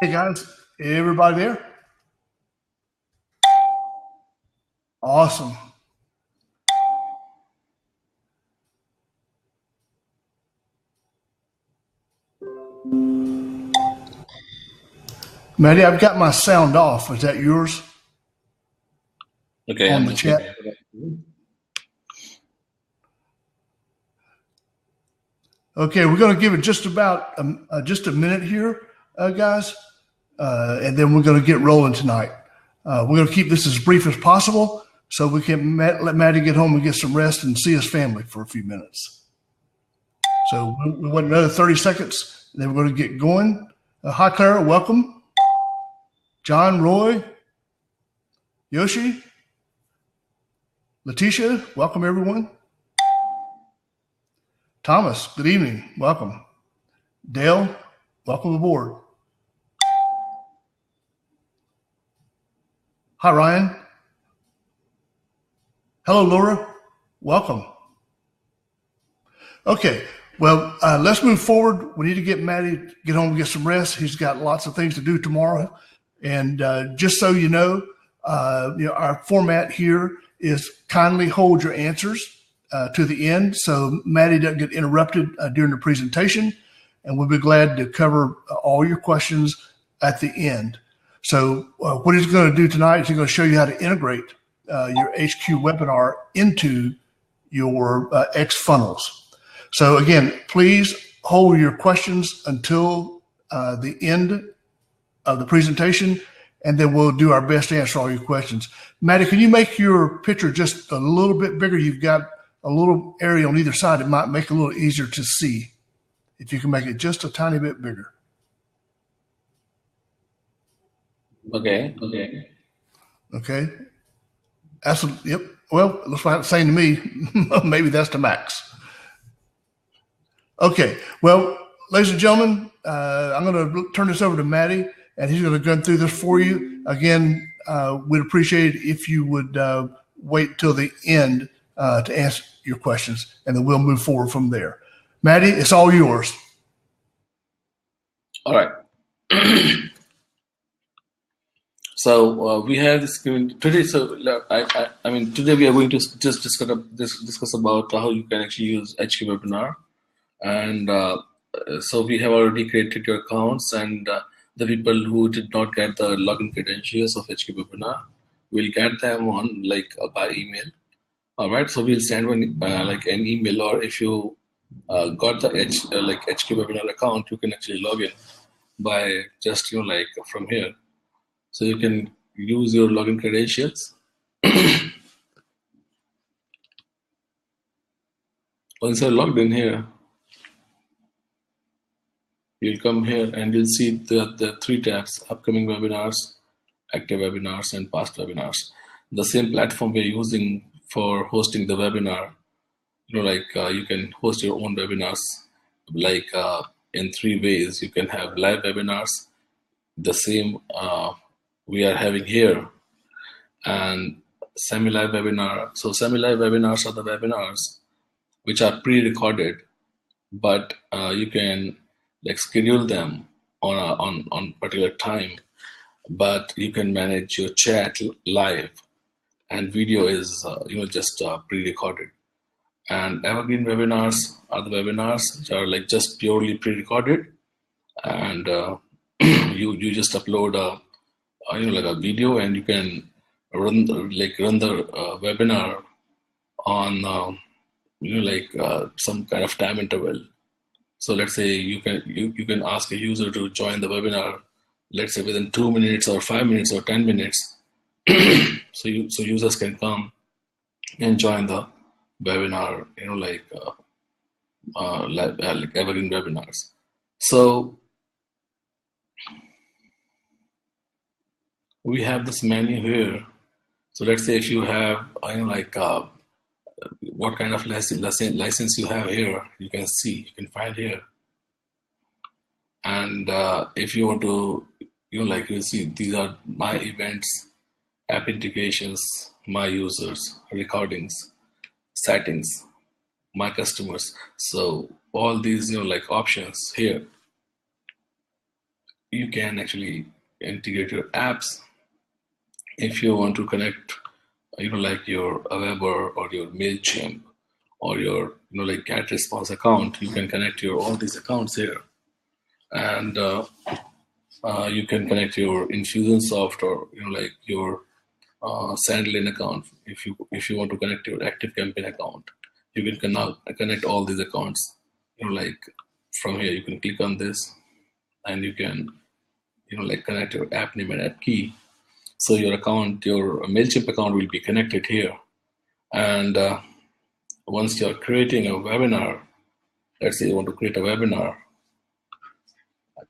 Hey guys, everybody there? Awesome. Maddie, I've got my sound off. Is that yours? Okay, On I'm the just chat. Okay, we're going to give it just about just a minute here, guys, and then we're going to get rolling tonight. We're going to keep this as brief as possible so we can let Maddie get home and get some rest and see his family for a few minutes. So we want another 30 seconds, and then we're going to get going. Hi, Clara, welcome. John, Roy, Yoshi, Letitia, welcome everyone. Thomas, good evening, welcome. Dale, welcome aboard. Hi, Ryan. Hello, Laura, welcome. Okay, well, let's move forward. We need to get Maddie, get home and get some rest. He's got lots of things to do tomorrow. And just so you know, our format here is kindly hold your answers to the end so Maddie doesn't get interrupted during the presentation. And we'll be glad to cover all your questions at the end. So what he's going to do tonight is he's going to show you how to integrate your HQWebinar into your Xfunnels. So again, please hold your questions until the end of the presentation, and then we'll do our best to answer all your questions. Maddie, can you make your picture just a little bit bigger? You've got a little area on either side. It might make it a little easier to see. If you can make it just a tiny bit bigger. Okay. That's yep. Well, it looks like the same to me. Maybe that's the max. Okay. Well, ladies and gentlemen, I'm going to turn this over to Maddie, and he's going to go through this for you. Again, we'd appreciate it if you would wait till the end to answer your questions, and then we'll move forward from there. Maddie, it's all yours. All right. So we have this today. So I mean, today we are going to just discuss about how you can actually use HQWebinar, and so we have already created your accounts, and the people who did not get the login credentials of HQWebinar will get them on by email. All right. So we'll send one an email, or if you got the HQWebinar account, you can actually log in by just from here. So you can use your login credentials. Once you're logged in here, you'll come here and you'll see the three tabs: upcoming webinars, active webinars, and past webinars. The same platform we're using for hosting the webinar. You can host your own webinars in three ways. You can have live webinars, the same we are having here, and semi-live webinar. So semi-live webinars are the webinars which are pre-recorded, but you can schedule them on particular time, but you can manage your chat live, and video is just pre-recorded. And evergreen webinars are the webinars which are just purely pre-recorded, and you just upload a video, and you can run the webinar on some kind of time interval. So let's say you can ask a user to join the webinar, let's say within 2 minutes or 5 minutes or 10 minutes. so users can come and join the webinar, like evergreen webinars. So we have this menu here. So let's say if you have what kind of license you have here, you can find here. And if you want to, you'll see these are my events, app integrations, my users, recordings, settings, my customers. So all these options here. you can actually integrate your apps. If you want to connect, like your Aweber or your MailChimp or your, like Get Response account, you can connect your all these accounts here. And you can connect your Infusionsoft or, like your Sandlin account. If you want to connect your ActiveCampaign account, you can connect all these accounts. Like from here, you can click on this, and you can, like connect your app name and app key. So your account, your MailChimp account will be connected here. And once you're creating a webinar, let's say you want to create a webinar,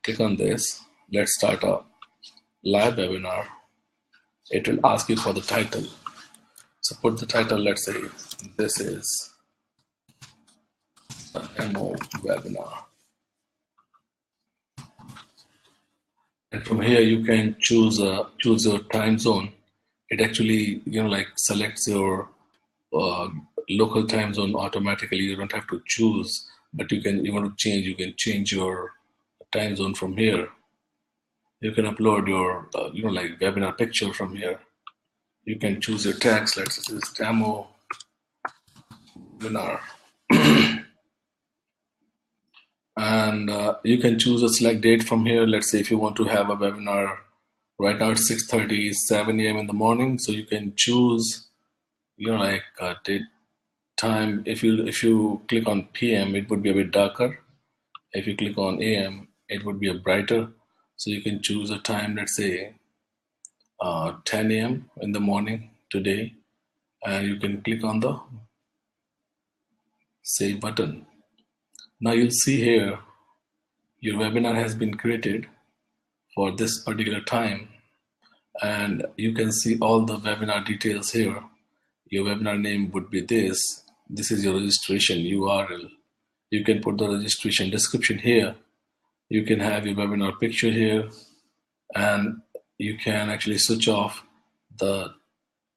click on this. Let's start a live webinar. It will ask you for the title. So put the title, let's say this is an MO webinar. And from here you can choose your time zone. It actually, like selects your local time zone automatically. You don't have to choose, but you want to change, you can change your time zone from here. You can upload your like webinar picture from here. You can choose your text. Let's say this demo webinar. And you can choose a select date from here. Let's say if you want to have a webinar right now at 6:30, 7 a.m. in the morning, so you can choose, like date, time. If you click on PM, it would be a bit darker. If you click on AM, it would be a brighter. So you can choose a time, let's say 10 a.m. in the morning today, and you can click on the save button. Now you'll see here your webinar has been created for this particular time, and you can see all the webinar details here. Your webinar name would be this. This is your registration URL. You can put the registration description here. You can have your webinar picture here, and you can actually switch off the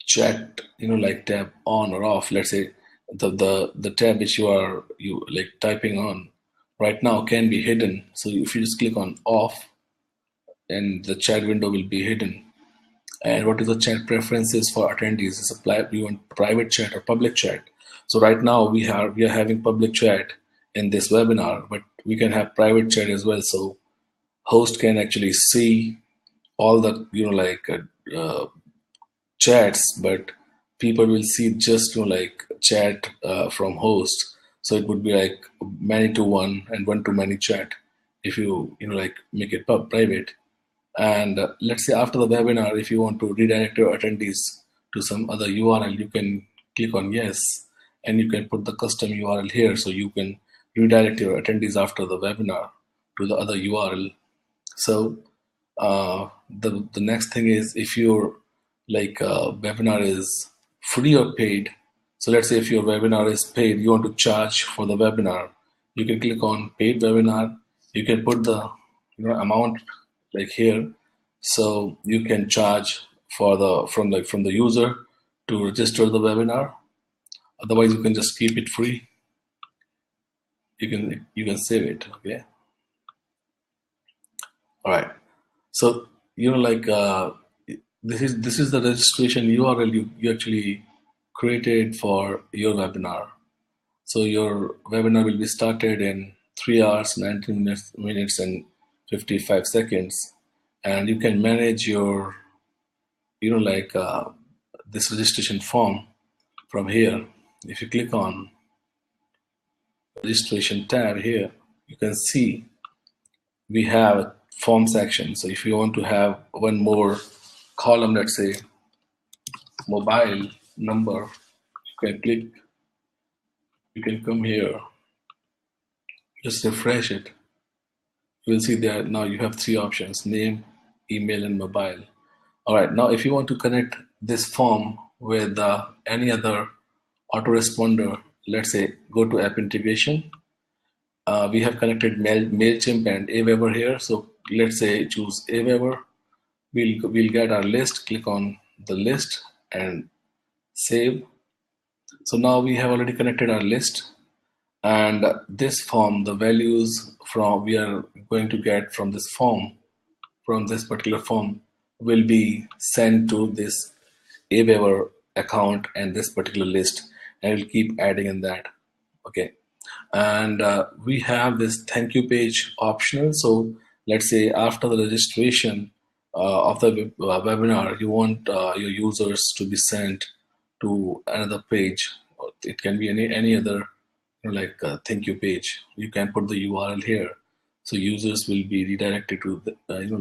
chat, like tab on or off. Let's say the tab which you like typing on right now can be hidden. So if you just click on off, and the chat window will be hidden. And what is the chat preferences for attendees? Is you want private chat or public chat? So right now we are having public chat in this webinar, but we can have private chat as well. So host can actually see all the chats, but people will see just like chat from host. So it would be like many to one and one to many chat if you like make it private. And let's say after the webinar, if you want to redirect your attendees to some other URL, you can click on yes, and you can put the custom URL here, so you can redirect your attendees after the webinar to the other URL. So the next thing is, if your webinar is free or paid. So let's say if your webinar is paid, you want to charge for the webinar, you can click on paid webinar. You can put the amount like here, so you can charge for from the user to register the webinar. Otherwise, you can just keep it free. You can save it. Okay. All right. So this is the registration URL you actually created for your webinar. So your webinar will be started in 3 hours, 19 minutes and 55 seconds. And you can manage your, this registration form from here. If you click on registration tab here, you can see we have a form section. So if you want to have one more column, let's say mobile number, you can click, you can come here, just refresh it. You will see there now you have 3 options: name, email, and mobile. All right, now if you want to connect this form with any other autoresponder, let's say go to app integration. We have connected MailChimp and Aweber here. So let's say choose Aweber. We'll get our list, click on the list and save. So now we have already connected our list, and this form, the values we are going to get from this form from this particular form will be sent to this Aweber account and this particular list, and we'll keep adding in that. Okay, and we have this thank you page optional. So let's say after the registration of the webinar, you want your users to be sent to another page. It can be any other, like thank you page. You can put the URL here, so users will be redirected to the,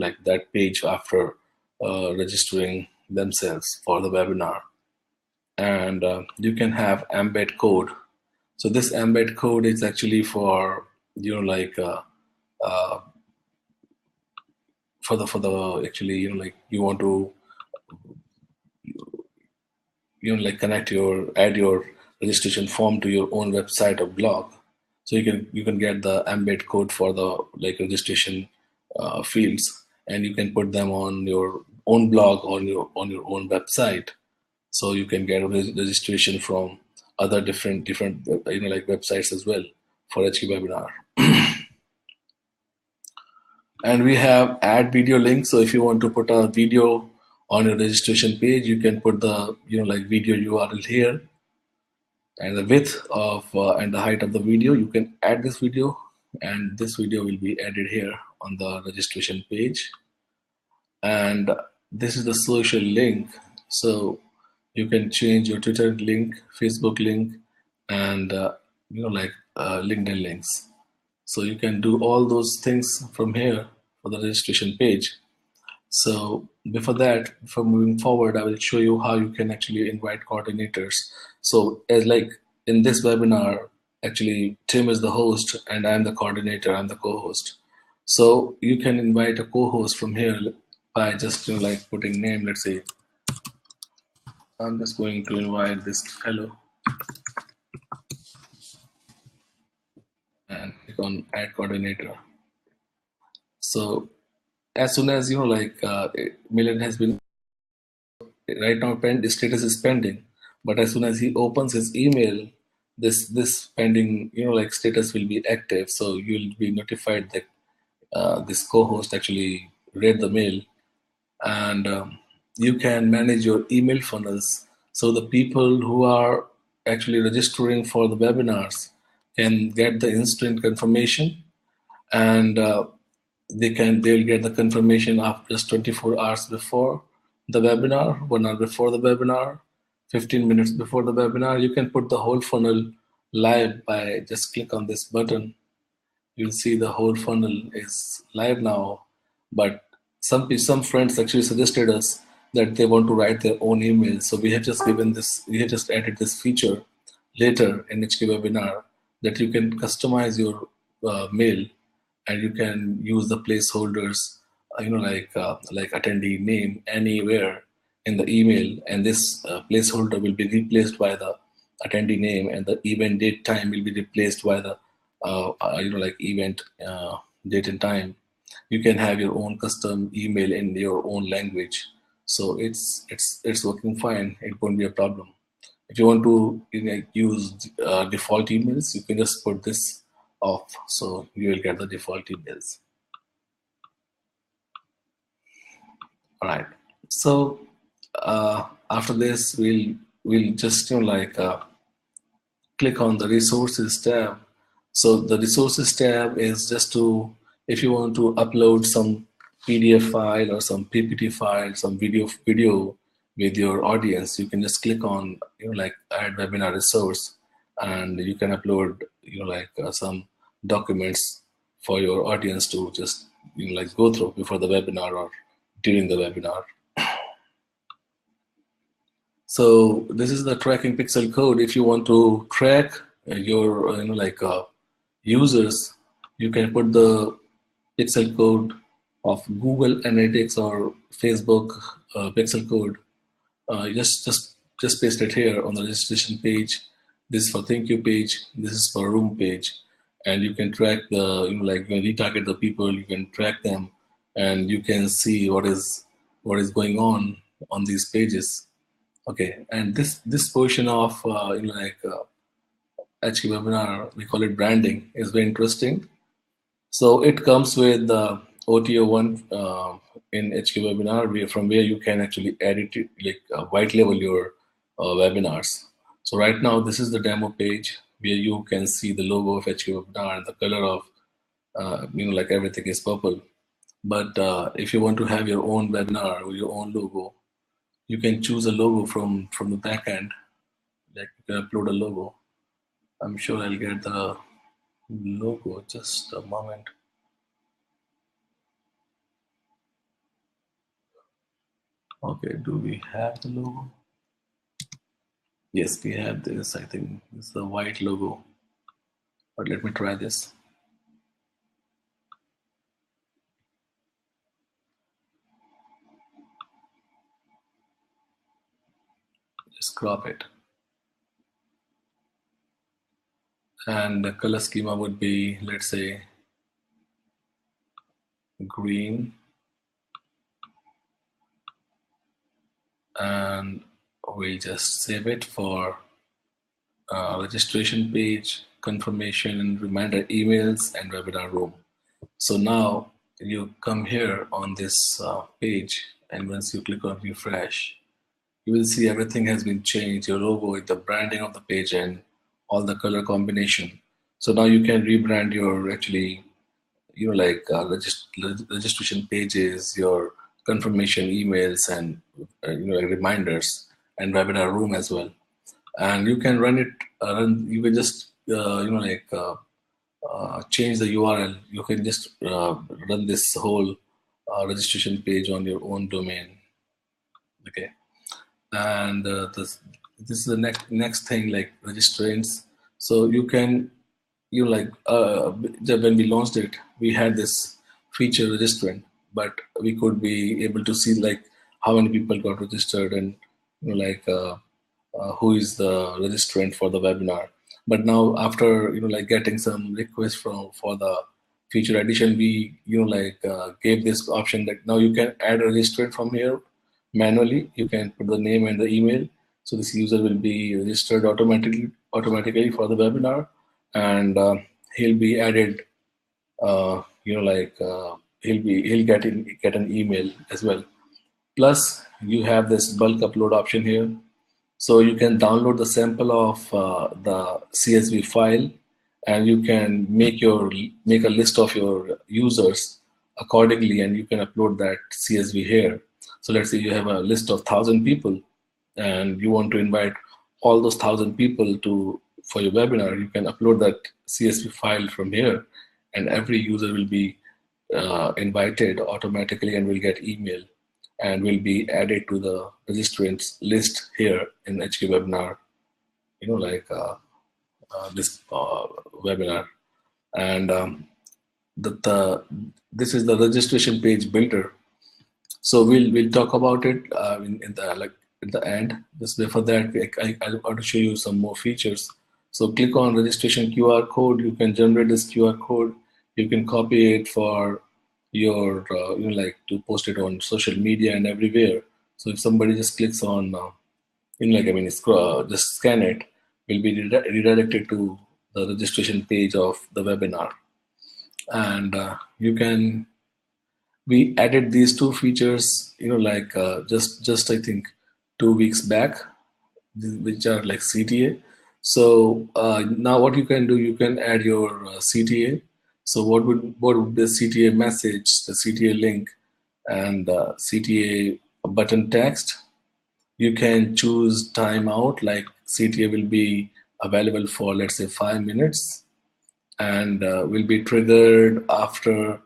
like that page after registering themselves for the webinar. And you can have embed code. So this embed code is actually for like for the actually like you want to like add your registration form to your own website or blog. So you can get the embed code for the like registration fields, and you can put them on your own blog or on your own website. So you can get a registration from other different like websites as well for HQWebinar. And we have add video link. So if you want to put a video on your registration page, you can put the like video URL here, and the width of and the height of the video. You can add this video, and this video will be added here on the registration page. And this is the social link. So you can change your Twitter link, Facebook link, and like LinkedIn links. So you can do all those things from here for the registration page. So before moving forward, I will show you how you can actually invite coordinators. So as like in this webinar, actually Tim is the host and I'm the coordinator, I'm the co-host. So you can invite a co-host from here by just like putting name. Let's say I'm just going to invite this fellow and click on add coordinator. So as soon as like Milan has been right now the status is pending, but as soon as he opens his email, this pending like status will be active. So you'll be notified that this co-host actually read the mail. And you can manage your email funnels, so the people who are actually registering for the webinars can get the instant confirmation, and they'll get the confirmation after just 24 hours before the webinar, 1 hour before the webinar, 15 minutes before the webinar. You can put the whole funnel live by just click on this button. You'll see the whole funnel is live now. But some friends actually suggested us that they want to write their own email. So we have just added this feature later in HQWebinar that you can customize your mail, and you can use the placeholders, like attendee name anywhere in the email, and this placeholder will be replaced by the attendee name, and the event date time will be replaced by the like event date and time. You can have your own custom email in your own language. So it's working fine. It won't be a problem. If you want to use default emails, you can just put this off, so you will get the default emails. All right. So after this, we'll just click on the resources tab. So the resources tab is just to, if you want to upload some PDF file or some PPT file, some video with your audience, you can just click on like add webinar resource, and you can upload some documents for your audience to just like go through before the webinar or during the webinar. So this is the tracking pixel code. If you want to track your users, you can put the pixel code of Google Analytics or Facebook pixel code. Just paste it here on the registration page. This is for thank you page. This is for room page, and you can track the you can retarget the people. You can track them, and you can see what is going on these pages. Okay, and this portion of HQWebinar, we call it branding, is very interesting. So it comes with the OTO1 in HQWebinar from where you can actually edit it, like white label your webinars. So right now, this is the demo page where you can see the logo of HQWebinar and the color of, like everything is purple. But if you want to have your own webinar or your own logo, you can choose a logo from the back end. Like you can upload a logo. I'm sure I'll get the logo. Just a moment. Okay, do we have the logo? Yes, we have this. I think it's the white logo. But let me try this. Just crop it. And the color schema would be, let's say, green. And we'll just save it for registration page, confirmation and reminder emails, and webinar room. So now you come here on this page, and once you click on refresh, you will see everything has been changed, your logo, the branding of the page, and all the color combination. So now you can rebrand your actually, like registration pages, your confirmation emails, and like reminders, and webinar room as well. And you can run it. You can just change the URL. You can just run this whole registration page on your own domain. Okay, and this is the next thing, like registrants. So you can when we launched it, we had this feature registrant, but we could be able to see like how many people got registered, and who is the registrant for the webinar. But now after like getting some requests for the feature addition, we gave this option that now you can add a registrant from here manually. You can put the name and the email, so this user will be registered automatically for the webinar, and he'll be added. He'll get an email as well. Plus, you have this bulk upload option here. So you can download the sample of the CSV file, and you can make a list of your users accordingly, and you can upload that CSV here. So let's say you have a list of 1,000 people, and you want to invite all those 1,000 people for your webinar. You can upload that CSV file from here, and every user will be invited automatically and will get email, and will be added to the registrants list here in HQWebinar, this webinar. And this is the registration page builder. So we'll talk about it in the end. Just before that, I want to show you some more features. So click on registration QR code. You can generate this QR code. You can copy it for your to post it on social media and everywhere. So if somebody just clicks on just scan it, will be redirected to the registration page of the webinar. And we added these two features just I think 2 weeks back, which are like CTA. So now what you can do, you can add your CTA. So what would the CTA message, the CTA link, and CTA button text? You can choose timeout, like CTA will be available for, let's say, 5 minutes, and will be triggered after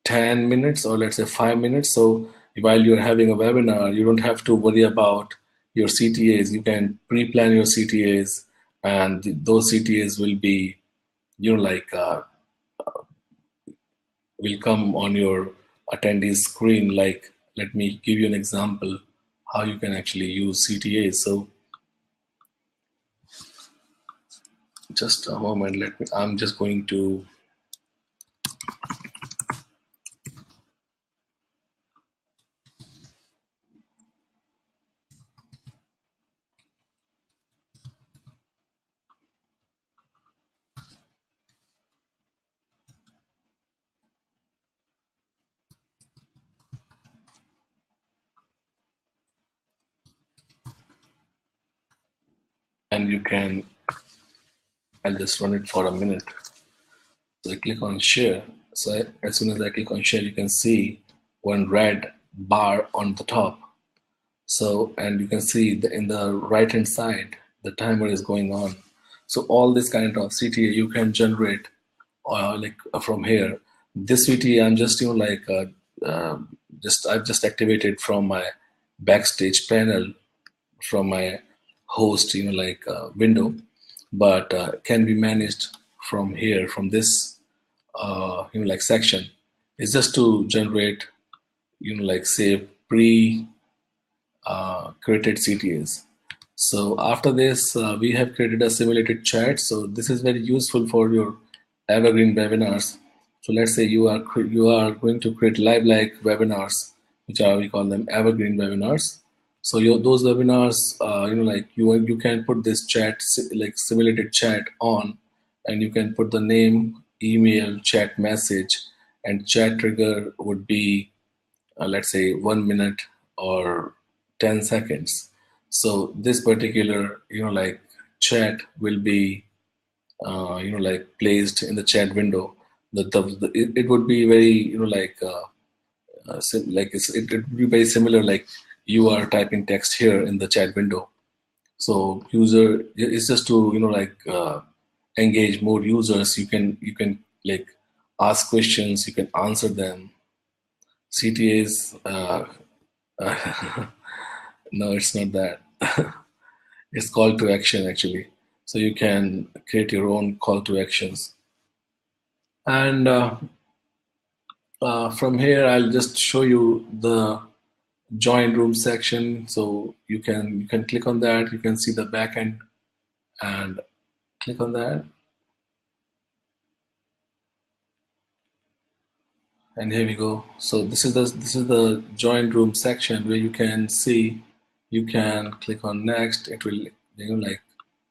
10 minutes, or let's say 5 minutes. So while you're having a webinar, you don't have to worry about your CTAs. You can pre-plan your CTAs, and those CTAs will be, will come on your attendee screen. Like, let me give you an example how you can actually use CTAs. So just a moment, I'm just going to and you can, I'll just run it for a minute. So I click on share. So as soon as I click on share, you can see one red bar on the top. So, and you can see in the right hand side, the timer is going on. So all this kind of CTA you can generate from here. This CTA I'm just I've just activated from my backstage panel from my host window, but can be managed from here, from this section. It's just to generate say pre created CTAs. So after this, we have created a simulated chat. So this is very useful for your evergreen webinars. So let's say you are going to create live like webinars, which are, we call them evergreen webinars. So those webinars, you can put this chat, like simulated chat on, and you can put the name, email, chat message, and chat trigger would be let's say 1 minute or 10 seconds. So this particular chat will be placed in the chat window. It would be very it would be very similar, like you are typing text here in the chat window. So user, it's just to engage more users. You can like ask questions, you can answer them. CTAs, no, it's not that. It's call to action actually. So you can create your own call to actions. And from here, I'll just show you the join room section. So you can click on that. You can see the backend and click on that. And here we go. So this is the join room section where you can see, you can click on next. It will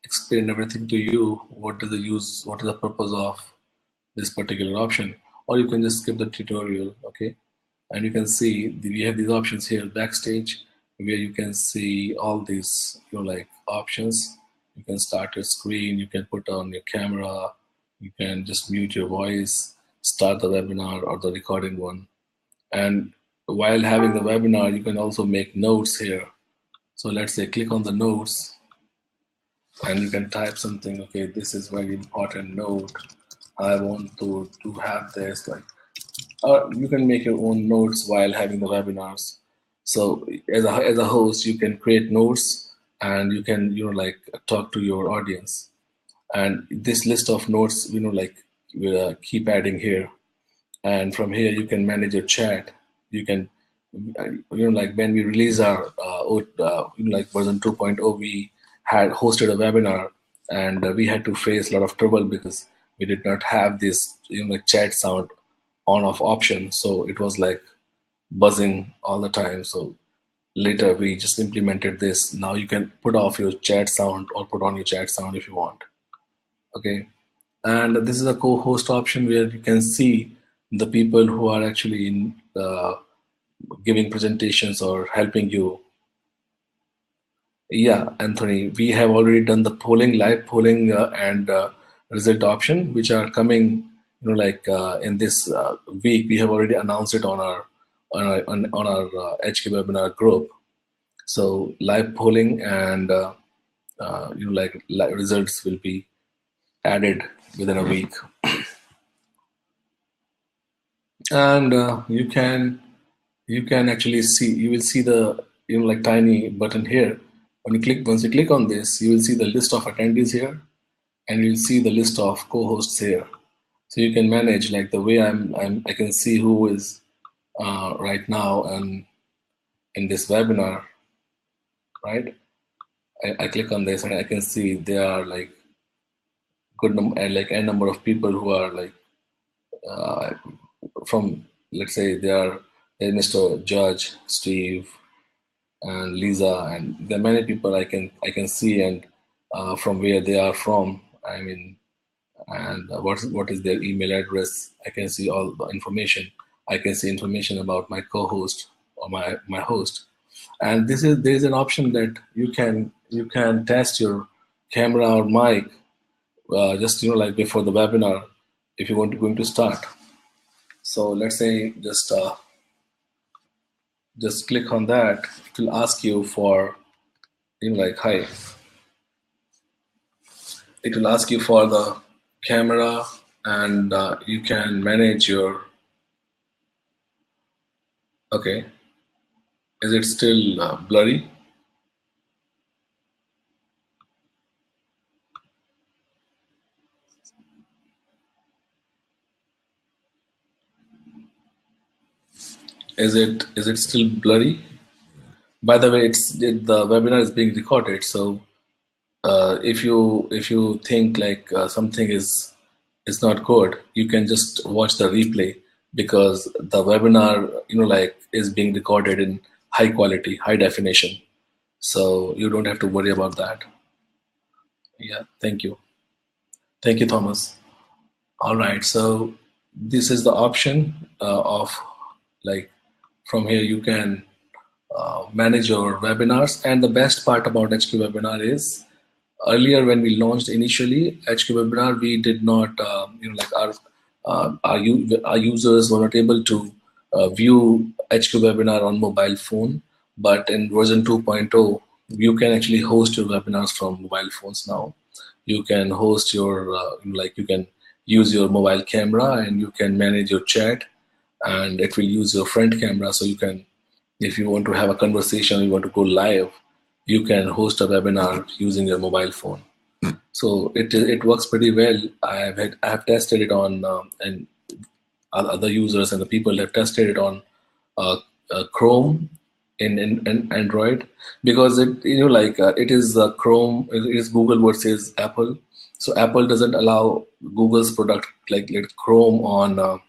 explain everything to you. What is the purpose of this particular option, or you can just skip the tutorial. Okay, and you can see we have these options here backstage, where you can see all these options. You can start your screen. You can put on your camera. You can just mute your voice, start the webinar or the recording one. And while having the webinar, you can also make notes here. So let's say click on the notes and you can type something. Okay, this is very important note. I want to have this, or you can make your own notes while having the webinars. So as a host, you can create notes and you can talk to your audience. And this list of notes, we'll keep adding here. And from here, you can manage your chat. You can, when we release our version 2.0, we had hosted a webinar, and we had to face a lot of trouble because we did not have this chat sound on off option. So it was like buzzing all the time. So later we just implemented this. Now you can put off your chat sound or put on your chat sound if you want. Okay, and this is a co-host option where you can see the people who are actually in giving presentations or helping you. Yeah, Anthony, we have already done the polling, live polling and result option, which are coming in this week. We have already announced it on our HQWebinar group. So live polling and results will be added within a week. And you can actually see, you will see the tiny button here. Once you click on this, you will see the list of attendees here, and you'll see the list of co-hosts here. So you can manage the way I can see who is right now and in this webinar, right? I click on this and I can see there are good number and a number of people who are from, let's say there's Mr. Judge, Steve, and Lisa, and there are many people I can see, and from where they are from. I mean, and what is their email address. I can see all the information. I can see information about my co-host or my host. And there is an option that you can test your camera or mic, just like before the webinar, if you want to going to start. So let's say just click on that. It will ask you for like hi. It will ask you for the camera, and you can manage your. Okay, is it still blurry? Is it still blurry? By the way, the webinar is being recorded, so if you think like something is not good, you can just watch the replay, because the webinar like is being recorded in high quality, high definition, so you don't have to worry about that. Yeah, thank you, Thomas. All right, so this is the option of like from here you can manage your webinars. And the best part about HQWebinar is, earlier when we launched initially HQWebinar, we did not, like our users were not able to view HQWebinar on mobile phone. But in version 2.0, you can actually host your webinars from mobile phones now. You can host your, you can use your mobile camera, and you can manage your chat, and it will use your front camera. So you can, if you want to have a conversation, you want to go live, you can host a webinar using your mobile phone. So it works pretty well. I have tested it on and other users and the people have tested it on Chrome in Android, because it it is Chrome, it is Google versus Apple. So Apple doesn't allow Google's product like Chrome on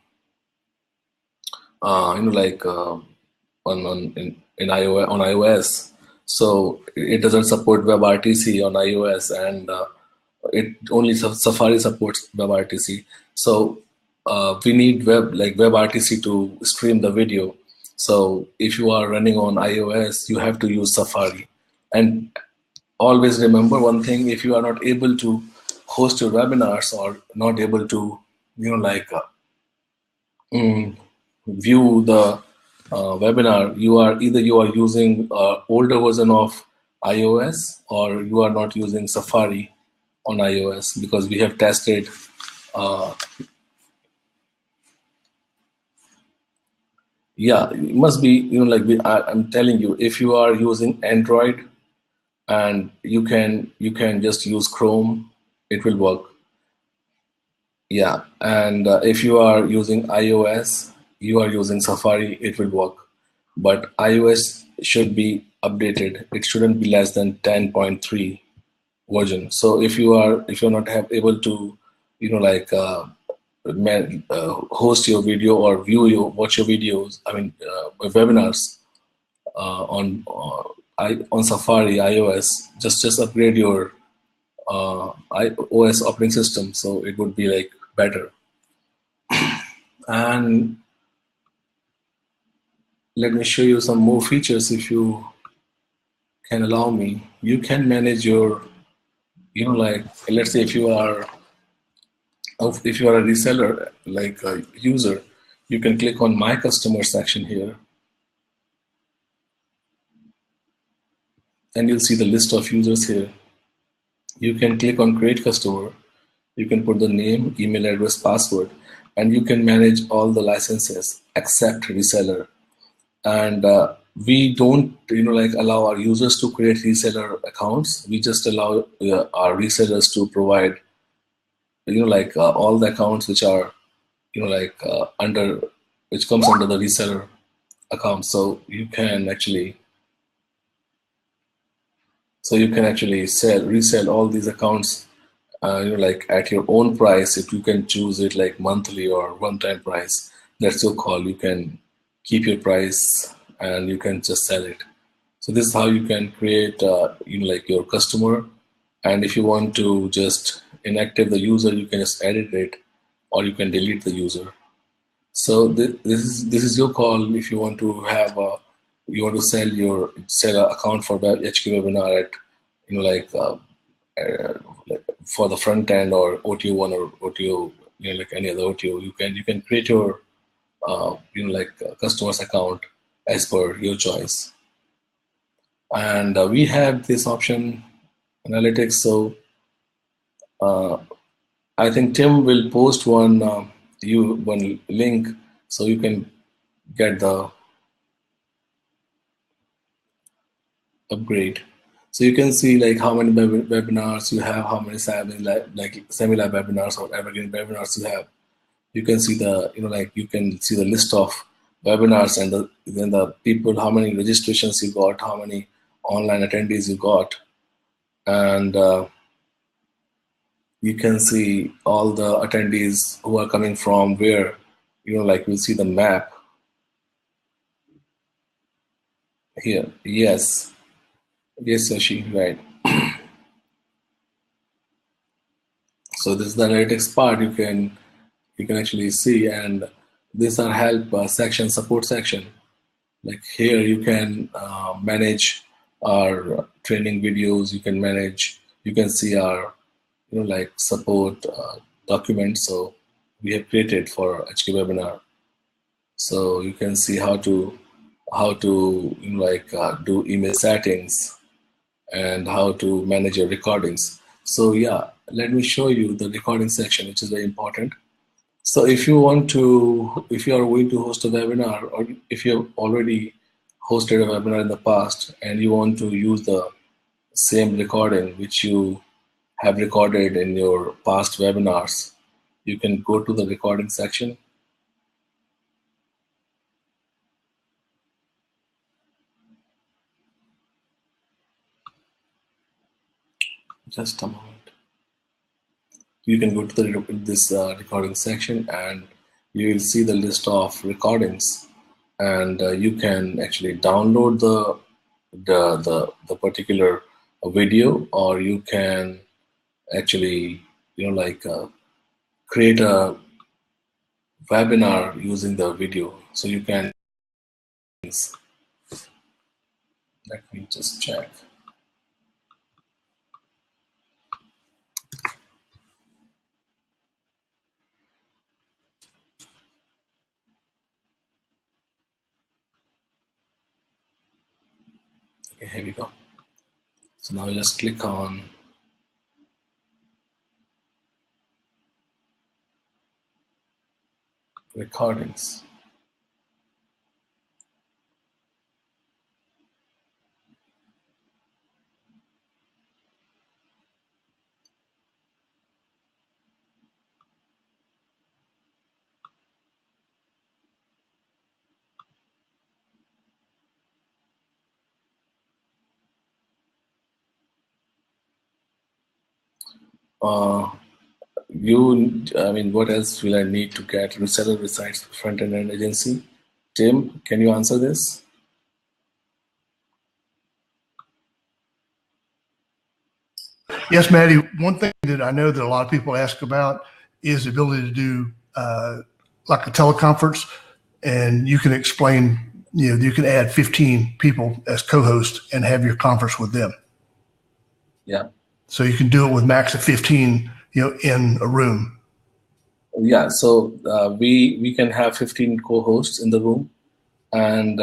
in iOS. So it doesn't support WebRTC on iOS, and it only Safari supports WebRTC. So we need WebRTC to stream the video. So if you are running on iOS, you have to use Safari. And always remember one thing: if you are not able to host your webinars, or not able to view the webinar, you are using older version of iOS, or you are not using Safari on iOS, because we have tested yeah, it must be I'm telling you, if you are using Android and you can just use Chrome, it will work. Yeah, and if you are using iOS, you are using Safari, it will work. But iOS should be updated. It shouldn't be less than 10.3 version. So if you're not able to host your video or watch your videos, webinars on Safari iOS, just upgrade your iOS operating system, so it would be like better. And let me show you some more features, if you can allow me. You can manage your, let's say if you are a reseller, like a user, you can click on My Customer section here, and you'll see the list of users here. You can click on Create Customer. You can put the name, email address, password, and you can manage all the licenses except reseller. And we don't allow our users to create reseller accounts. We just allow our resellers to provide all the accounts which are under, which comes under the reseller account. So you can actually resell all these accounts at your own price. If you can choose it like monthly or one-time price, that's your call. You can keep your price and you can just sell it. So this is how you can create your customer. And if you want to just inactive the user, you can just edit it, or you can delete the user. So this is your call. If you want to have you want to sell an account for HQWebinar at for the front end or OTO1 or OTO, like any other OTO, you can create your customer's account as per your choice. And we have this option analytics. So I think Tim will post one link so you can get the upgrade. So you can see like how many webinars you have, how many semi-live webinars or evergreen webinars you have. You can see the you can see the list of webinars and then the people, how many registrations you got, how many online attendees you got, and you can see all the attendees who are coming from where. We'll see the map here. Yes, Sashi, right. So this is the analytics part. You can actually see, and these are help section, support section. Like here you can manage our training videos. You can see our support documents. So we have created for HQWebinar. So you can see how to do email settings and how to manage your recordings. So yeah, let me show you the recording section, which is very important. So if you are going to host a webinar, or if you have already hosted a webinar in the past and you want to use the same recording which you have recorded in your past webinars, you can go to the recording section. Just a moment. You can go to this recording section and you will see the list of recordings, and you can actually download the particular video, or you can actually create a webinar using the video. So you can, let me just check. Okay, here we go. So now just click on recordings. What else will I need to get reseller besides front-end agency? Tim, can you answer this? Yes, Maddie. One thing that I know that a lot of people ask about is the ability to do like a teleconference, and you can explain, you can add 15 people as co-hosts and have your conference with them. Yeah. So you can do it with max of 15, in a room. Yeah. So we can have 15 co-hosts in the room, and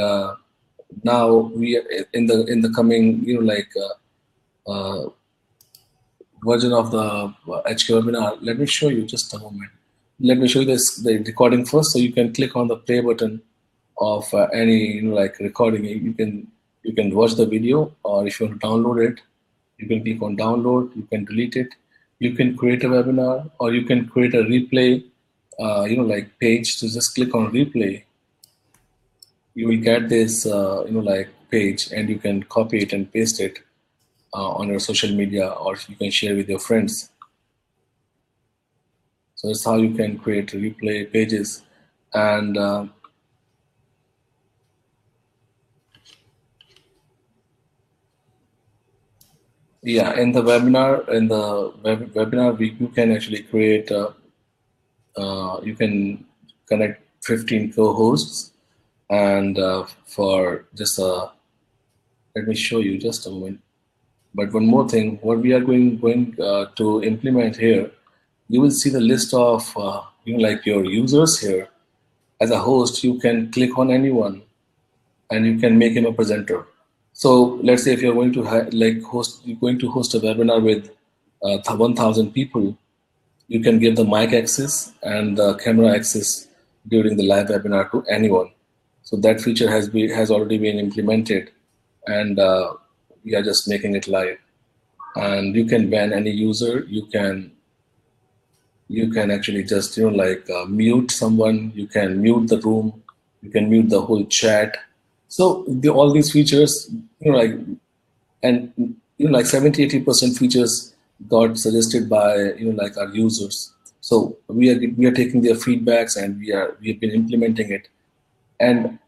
now we in the coming version of the HQWebinar. Let me show you just a moment. Let me show you the recording first, so you can click on the play button of any recording. You can watch the video, or if you want to download it, you can click on download. You can delete it. You can create a webinar, or you can create a replay page. So just click on replay. You will get this page, and you can copy it and paste it on your social media, or you can share with your friends. So that's how you can create replay pages. And yeah, in the webinar, you can actually create you can connect 15 co-hosts, and for just let me show you just a moment. But one more thing, what we are going to implement here, you will see the list of like your users here. As a host, you can click on anyone and you can make him a presenter. So let's say if you're going to you're going to host a webinar with 1,000 people, you can give the mic access and the camera access during the live webinar to anyone. So that feature has already been implemented, and we are just making it live. And you can ban any user. You can actually just mute someone. You can mute the room. You can mute the whole chat. So all these features, and 70-80% features got suggested by our users. So we are taking their feedbacks, and we have been implementing it. And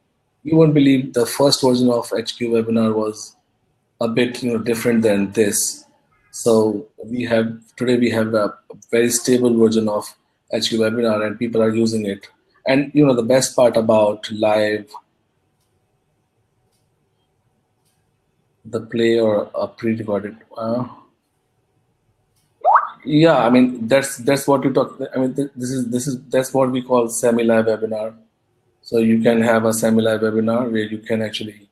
you won't believe, the first version of HQWebinar was a bit different than this. So today we have a very stable version of HQWebinar, and people are using it. And the best part about live, the play or a pre-recorded. Yeah, I mean that's what you talk. I mean that's what we call semi-live webinar. So you can have a semi-live webinar where you can actually.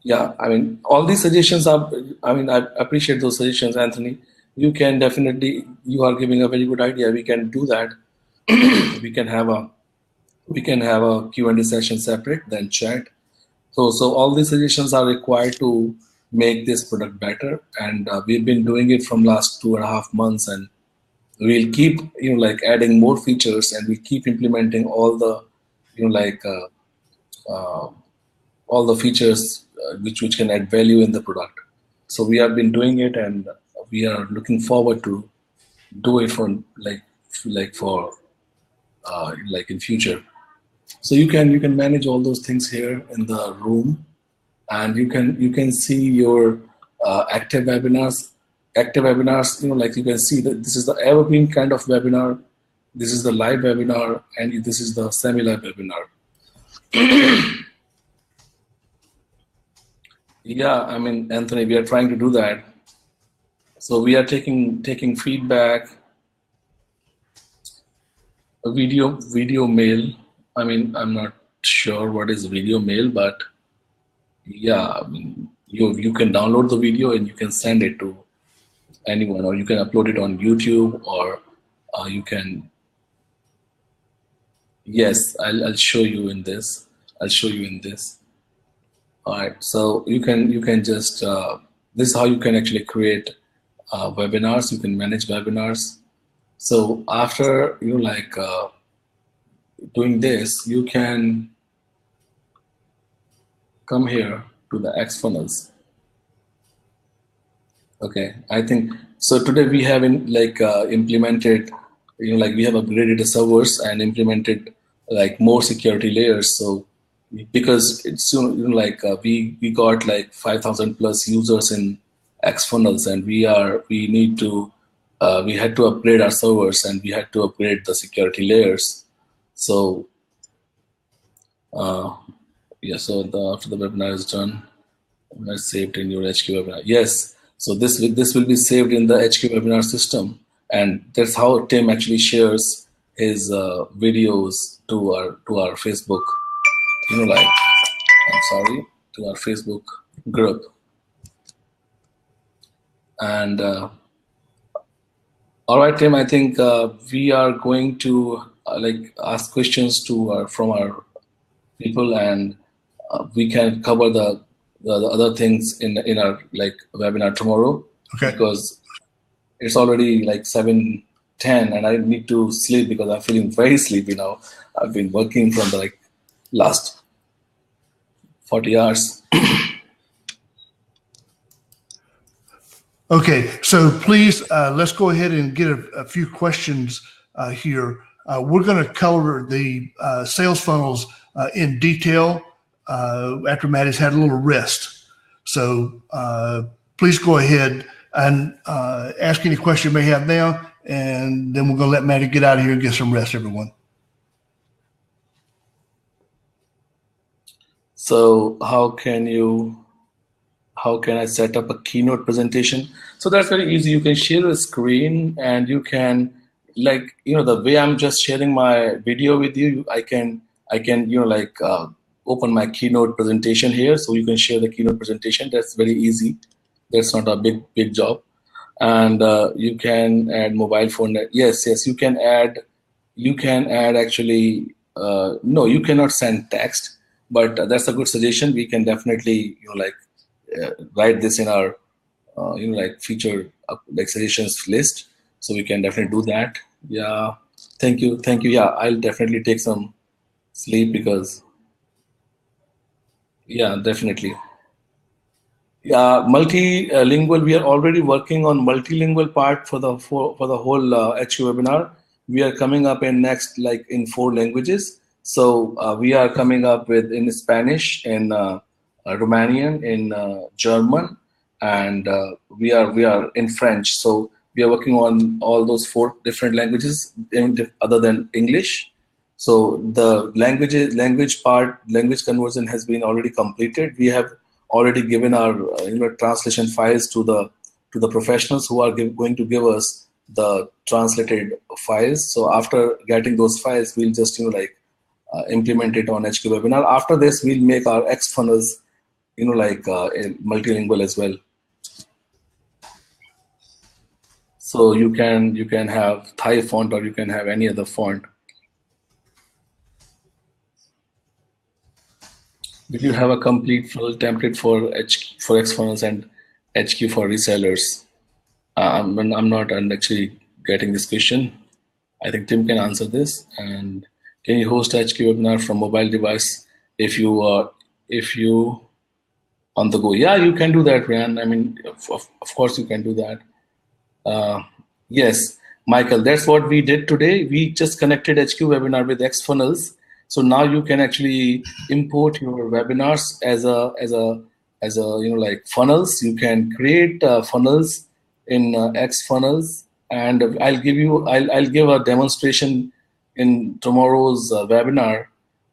Yeah, I mean all these suggestions are. I mean I appreciate those suggestions, Anthony. You can definitely. You are giving a very good idea. We can do that. we can have a Q&A session separate, then chat. So all these suggestions are required to make this product better, and we've been doing it from last 2.5 months, and we'll keep adding more features, and we'll keep implementing all the all the features which can add value in the product. So we have been doing it, and we are looking forward to do it for in future. So you can manage all those things here in the room, and you can see your active webinars. Active webinars, you can see that this is the evergreen kind of webinar, this is the live webinar, and this is the semi-live webinar. Yeah, I mean, Anthony, we are trying to do that. So we are taking feedback. A video mail. I mean, I'm not sure what is video mail, but yeah, I mean, you can download the video and you can send it to anyone, or you can upload it on YouTube, or you can. Yes, I'll show you in this. I'll show you in this. All right, so you can just this is how you can actually create webinars. You can manage webinars. So after doing this, you can come here to the Xfunnels. Okay, I think so. Today we have implemented, we have upgraded the servers and implemented more security layers. So because it's we got 5,000 plus users in Xfunnels, and we had to upgrade our servers, and we had to upgrade the security layers. So yeah, so after the webinar is done, it's saved in your HQWebinar. Yes, so this will be saved in the HQWebinar system, and that's how Tim actually shares his videos to our Facebook. To our Facebook group. And all right, Tim, I think we are going to ask questions from our people, and we can cover the other things in our webinar tomorrow. Okay. Because it's already 7:10, and I need to sleep because I'm feeling very sleepy now. I've been working from the last 40 hours. Okay, so please, let's go ahead and get a few questions here. We're going to cover the sales funnels in detail after Maddie's had a little rest. So please go ahead and ask any question you may have now, and then we're going to let Maddie get out of here and get some rest, everyone. So how can you how can I set up a keynote presentation? So that's very easy. You can share a screen, and you can, like, the way I'm just sharing my video with you, I can open my keynote presentation here, so you can share the keynote presentation. That's very easy. That's not a big job. And you can add mobile phone. Yes, you can add. You can add actually. No, you cannot send text, but that's a good suggestion. We can definitely write this in our feature suggestions list, so we can definitely do that. Yeah, thank you. Yeah, I'll definitely take some sleep because, yeah, definitely. Yeah, multilingual. We are already working on multilingual part for the whole HQ webinar. We are coming up in next, like, in 4 languages. So we are coming up with in Spanish, in Romanian, in German, and we are in French. So we are working on all those 4 different languages other than English. So the language conversion has been already completed. We have already given our translation files to the professionals who are going to give us the translated files. So after getting those files, we'll just implement it on HQ Webinar. After this, we'll make our Xfunnels multilingual as well. So you can have Thai font, or you can have any other font. Did you have a complete full template for Xfunnels and HQ for resellers? I'm not actually getting this question. I think Tim can answer this. And can you host HQ webinar from mobile device if you on the go? Yeah, you can do that, Ryan. I mean, of course you can do that. Yes, Michael, that's what we did today. We just connected HQ webinar with Xfunnels. So now you can actually import your webinars as funnels. You can create funnels in Xfunnels, and I'll give a demonstration in tomorrow's webinar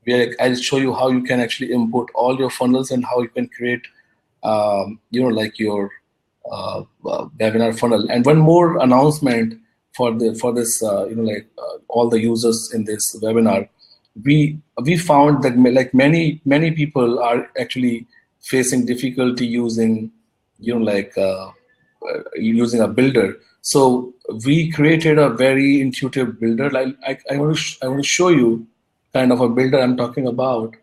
where I'll show you how you can actually import all your funnels and how you can create your webinar funnel. And one more announcement for this all the users in this webinar. We found that many people are actually facing difficulty using using a builder. So we created a very intuitive builder. I want to show you kind of a builder I'm talking about.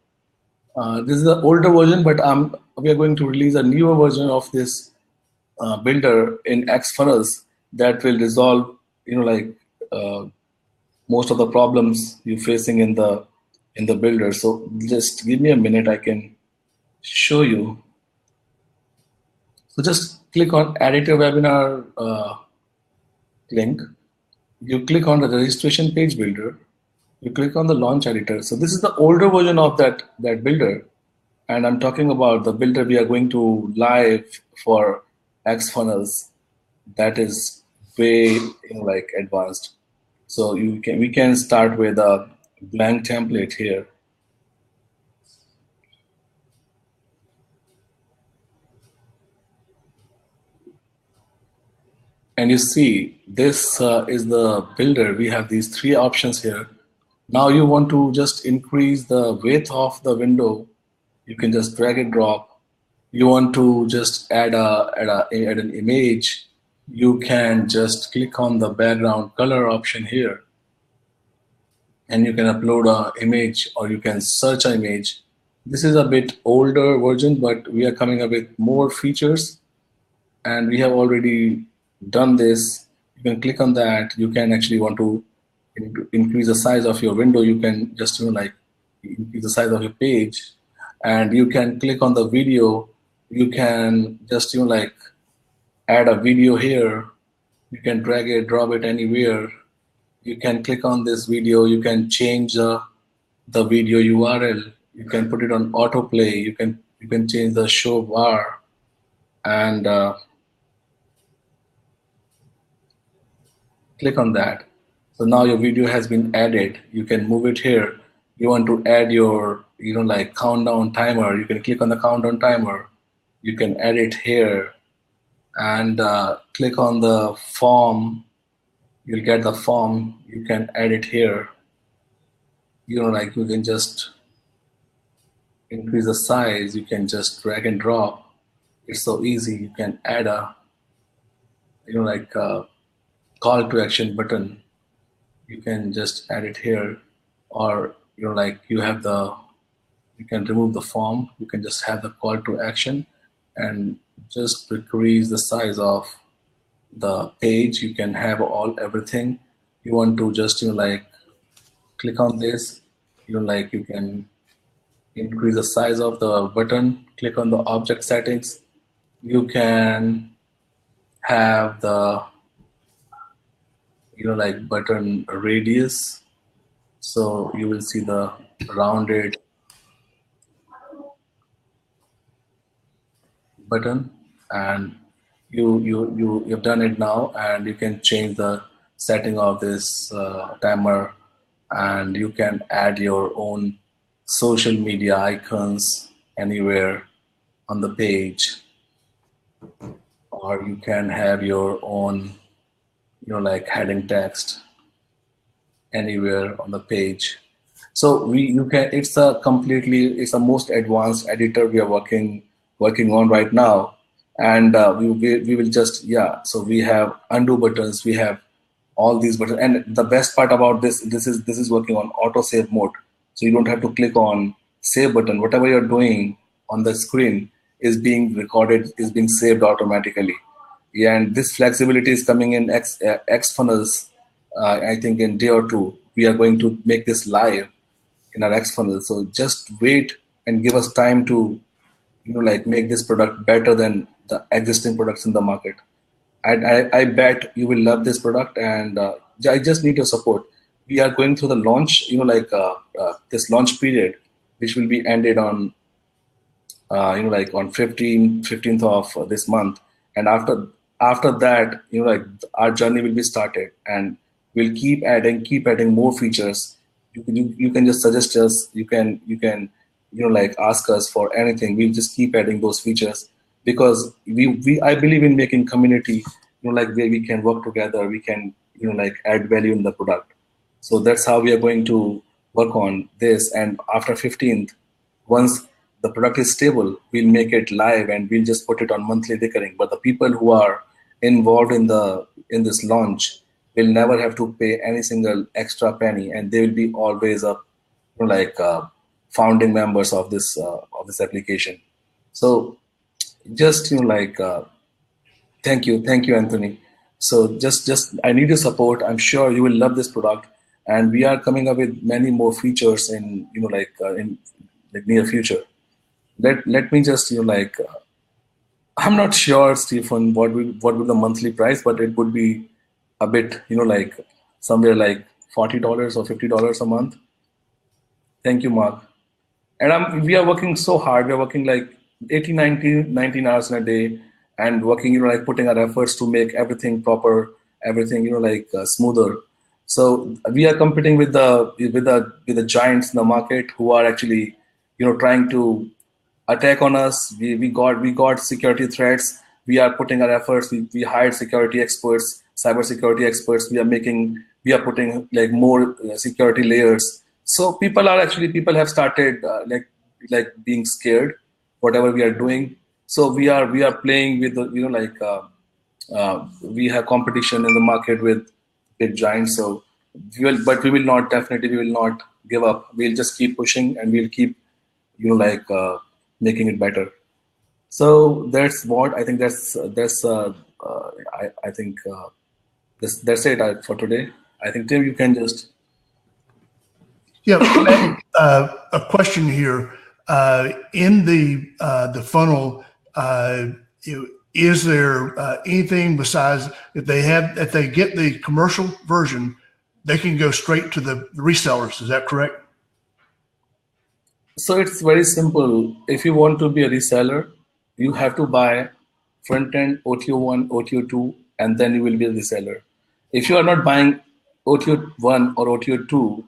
This is the older version, but we are going to release a newer version of this builder in Xfunnels that will resolve most of the problems you're facing in the builder. So just give me a minute, I can show you. So just click on edit a webinar link. You click on the registration page builder. You click on the launch editor. So this is the older version of that builder, and I'm talking about the builder we are going to live for Xfunnels. That is way advanced. So we can start with a blank template here. And you see, this is the builder. We have these 3 options here. Now you want to just increase the width of the window. You can just drag and drop. You want to just add an image. You can just click on the background color option here, and you can upload an image, or you can search an image. This is a bit older version, but we are coming up with more features, and we have already done this. You can click on that. You can actually want to increase the size of your window. You can just increase the size of your page, and you can click on the video. You can just add a video here. You can drag it, drop it anywhere. You can click on this video. You can change the video URL. You can put it on autoplay. You can change the show bar, and click on that. So now your video has been added. You can move it here. You want to add your countdown timer. You can click on the countdown timer. You can edit here and click on the form. You'll get the form. You can edit here. Like you can just increase the size. You can just drag and drop. It's so easy. You can add a, like a call to action button. You can just add it here, or like you can remove the form. You can just have the call to action and just decrease the size of the page. You can have everything. You want to just like click on this. Like you can increase the size of the button. Click on the object settings. You can have the like button radius, so you will see the rounded button, and you've done it now, and you can change the setting of this timer, and you can add your own social media icons anywhere on the page, or you can have your own like heading text anywhere on the page. So it's a most advanced editor we are working on right now, and we will just, so we have undo buttons, we have all these buttons, and the best part about this is working on auto save mode, so you don't have to click on save button. Whatever you're doing on the screen is being recorded, is being saved automatically. Yeah, and this flexibility is coming in Xfunnels. I think in day or two we are going to make this live in our Xfunnels. So just wait and give us time to like make this product better than the existing products in the market. I bet you will love this product, and I just need your support. We are going through the launch, this launch period, which will be ended on like on 15th of this month, and after that, like our journey will be started, and we'll keep adding more features. You can just suggest us. You can like ask us for anything. We'll just keep adding those features, because I believe in making community, like where we can work together. We can like add value in the product. So that's how we are going to work on this. And after 15th, once the product is stable, we'll make it live and we'll just put it on monthly recurring. But the people who are involved in this launch will never have to pay any single extra penny, and they will be always like founding members of this application. So just thank you, Anthony. So just I need your support. I'm sure you will love this product, and we are coming up with many more features in in the near future. Let me just I'm not sure, Stephen, what would the monthly price, but it would be a bit like somewhere like $40 or $50 a month. Thank you, Mark. And we are working so hard. We are working like 18, 19 hours in a day, and working like putting our efforts to make everything proper, everything smoother. So we are competing with the giants in the market who are actually trying to attack on us. We got security threats. We are putting our efforts. We hired security experts, cyber security experts. We are putting like more security layers. So people have started like being scared whatever we are doing. So we are playing with the we have competition in the market with big giants. So we will not give up. We'll just keep pushing, and we'll keep making it better. So that's what I think. I think that's it for today. I think, Tim, you can just. Yeah, a question here. In the funnel, is there anything besides if they get the commercial version, they can go straight to the resellers? Is that correct? So it's very simple. If you want to be a reseller, you have to buy front end OTO1, OTO2, and then you will be a reseller. If you are not buying OTO1 or OTO2,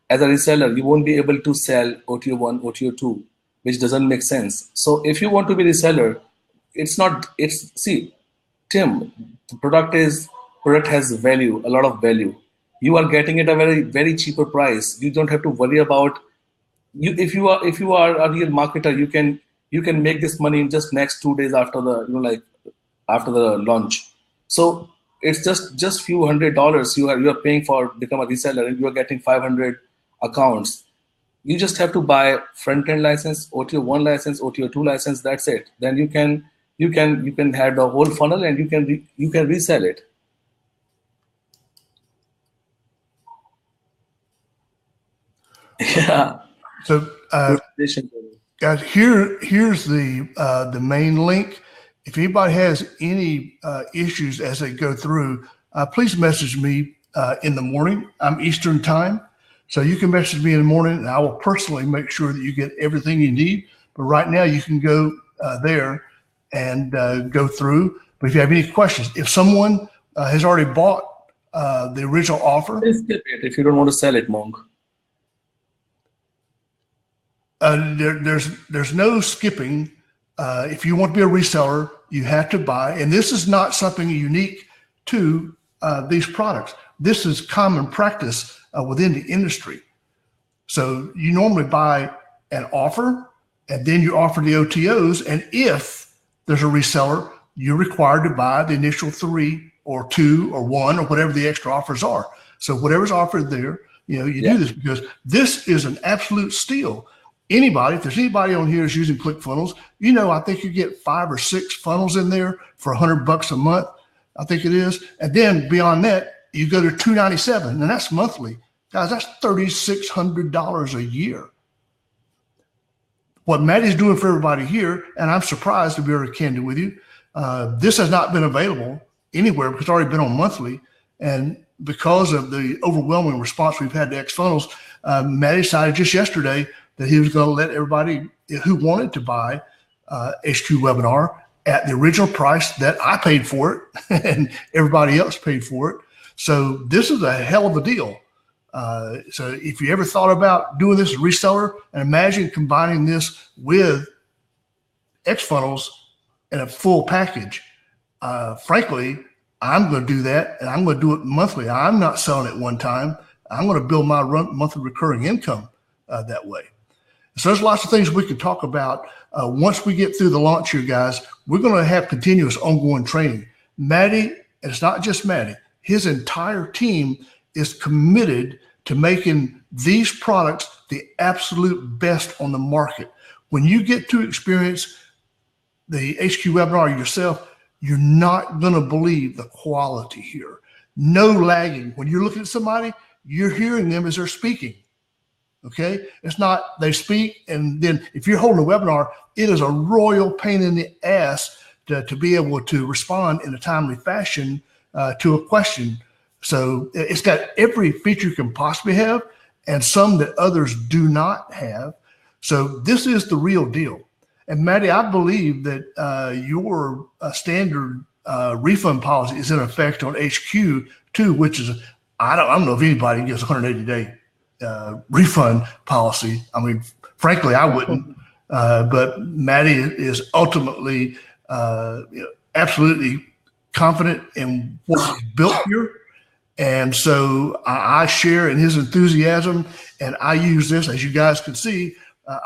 as a reseller, you won't be able to sell OTO1, OTO2, which doesn't make sense. So if you want to be a reseller, it's not, see, Tim, the product has value, a lot of value. You are getting it at a very cheaper price. You don't have to worry about if you are a real marketer, you can make this money in just next 2 days after the after the launch. So it's just few $100 you are paying for become a reseller, and you are getting 500 accounts. You just have to buy front-end license, OTO 1 license, OTO 2 license. That's it. Then you can have the whole funnel, and you can resell it. Yeah. So, guys, here's the main link. If anybody has any issues as they go through, please message me in the morning. I'm Eastern time. So you can message me in the morning, and I will personally make sure that you get everything you need. But right now, you can go there and go through. But if you have any questions, if someone has already bought the original offer, please skip it if you don't want to sell it, Monk. There's no skipping. If you want to be a reseller, you have to buy. And this is not something unique to these products. This is common practice within the industry. So you normally buy an offer, and then you offer the OTOs. And if there's a reseller, you're required to buy the initial 3 or 2 or 1 or whatever the extra offers are. So whatever's offered there, you do this, because this is an absolute steal. Anybody, if there's anybody on here who's using ClickFunnels, I think you get 5 or 6 funnels in there for $100 a month, I think it is. And then beyond that, you go to $297, and that's monthly. Guys, that's $3,600 a year. What Maddie's doing for everybody here, and I'm surprised to be very candid with you, this has not been available anywhere because it's already been on monthly. And because of the overwhelming response we've had to Xfunnels, Maddie decided just yesterday that he was going to let everybody who wanted to buy HQWebinar at the original price that I paid for it and everybody else paid for it. So this is a hell of a deal. So if you ever thought about doing this as a reseller, and imagine combining this with Xfunnels in a full package, frankly, I'm going to do that, and I'm going to do it monthly. I'm not selling it one time. I'm going to build my monthly recurring income that way. So there's lots of things we could talk about. Once we get through the launch here, guys, we're going to have continuous ongoing training. Maddie, and it's not just Maddie, his entire team is committed to making these products the absolute best on the market. When you get to experience the HQWebinar yourself, you're not going to believe the quality here. No lagging. When you're looking at somebody, you're hearing them as they're speaking. Okay, it's not they speak, and then if you're holding a webinar, it is a royal pain in the ass to be able to respond in a timely fashion to a question. So it's got every feature you can possibly have, and some that others do not have. So this is the real deal. And Maddie, I believe that your standard refund policy is in effect on HQ too, which is I don't know if anybody gives 180-day refund policy. I mean, frankly, I wouldn't. But Maddie is ultimately absolutely confident in what's built here. And so I share in his enthusiasm, and I use this, as you guys can see,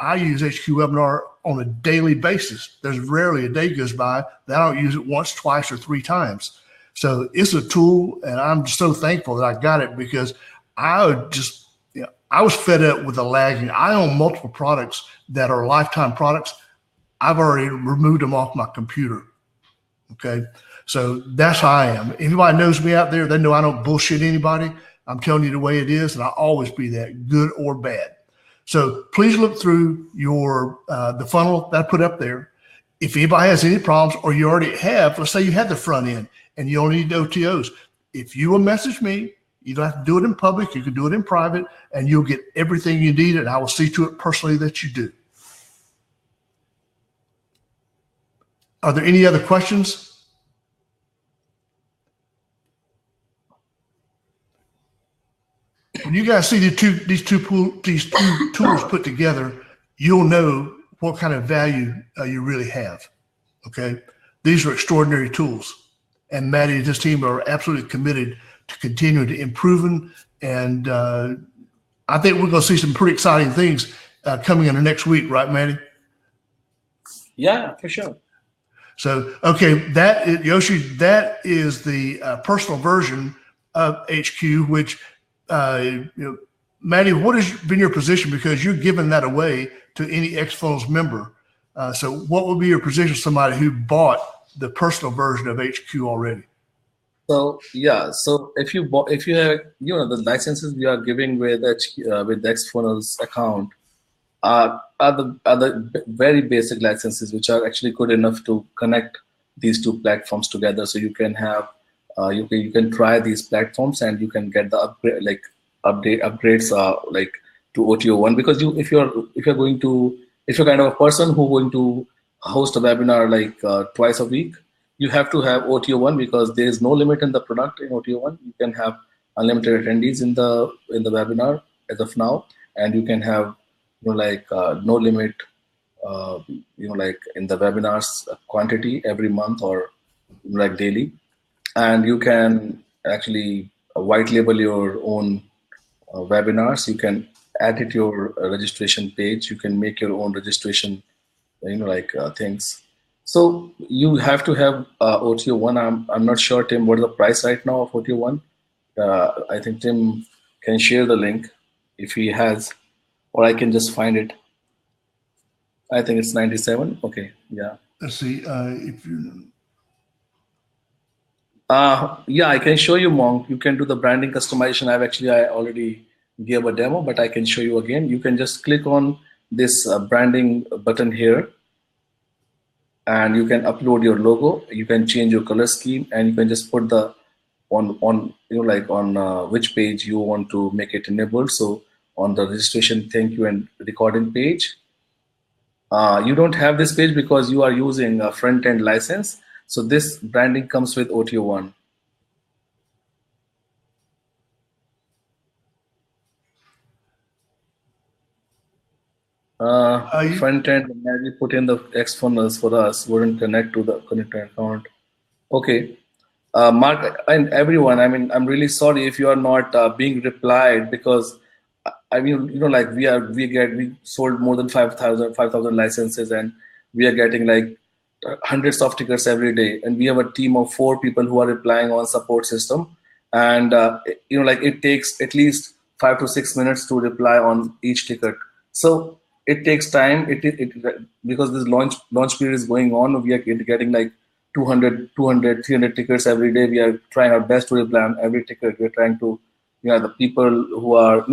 I use HQWebinar on a daily basis. There's rarely a day goes by that I don't use it once, twice, or 3 times. So it's a tool, and I'm just so thankful that I got it, because I was fed up with the lagging. I own multiple products that are lifetime products. I've already removed them off my computer. Okay. So that's how I am. Anybody knows me out there, they know I don't bullshit anybody. I'm telling you the way it is, and I'll always be that, good or bad. So please look through your the funnel that I put up there. If anybody has any problems, or you already have, let's say you have the front end and you only need OTOs. If you will message me, you don't have to do it in public. You can do it in private, and you'll get everything you need, and I will see to it personally that you do. Are there any other questions? When you guys see these two tools put together, you'll know what kind of value you really have. Okay. these are extraordinary tools. And Maddie and his team are absolutely committed to continue to improving. And I think we're going to see some pretty exciting things coming in the next week, right, Maddie? Yeah, for sure. So, okay, Yoshi, that is the personal version of HQ, which, Maddie, what has been your position? Because you're giving that away to any Xfunnels member. So what would be your position for somebody who bought the personal version of HQ already? So yeah, so if you have the licenses we are giving with with the Xfunnels account are the very basic licenses which are actually good enough to connect these two platforms together. So you can have you can try these platforms and you can get the upgrades like to OTO1, because if you're kind of a person who's going to host a webinar like twice a week, you have to have OTO1 because there is no limit in the product in OTO1. You can have unlimited attendees in the webinar as of now, and you can have no limit like in the webinars quantity every month or like daily, and you can actually white label your own webinars. You can edit your registration page. You can make your own registration things. So you have to have OTO1. I'm not sure, Tim, what is the price right now of OTO1? I think Tim can share the link if he has, or I can just find it. I think it's 97. Okay, yeah. Let's see if you. Yeah, I can show you, Monk. You can do the branding customization. I already gave a demo, but I can show you again. You can just click on this branding button here, and you can upload your logo. You can change your color scheme, and you can just put the on which page you want to make it enabled. So on the registration, thank you, and recording page, you don't have this page because you are using a front-end license. So this branding comes with OTO1. Front end, we put in the Xfunnels for us, wouldn't connect to the connector account. Okay, Mark and everyone, I mean, I'm really sorry if you are not being replied, because I mean, like we sold more than 5,000 licenses, and we are getting like hundreds of tickets every day, and we have a team of 4 people who are replying on support system, and like it takes at least 5 to 6 minutes to reply on each ticket. So it takes time. Because this launch period is going on, we are getting like 200, 300 tickets every day. We are trying our best to reply on every ticket. We're trying to, the people who are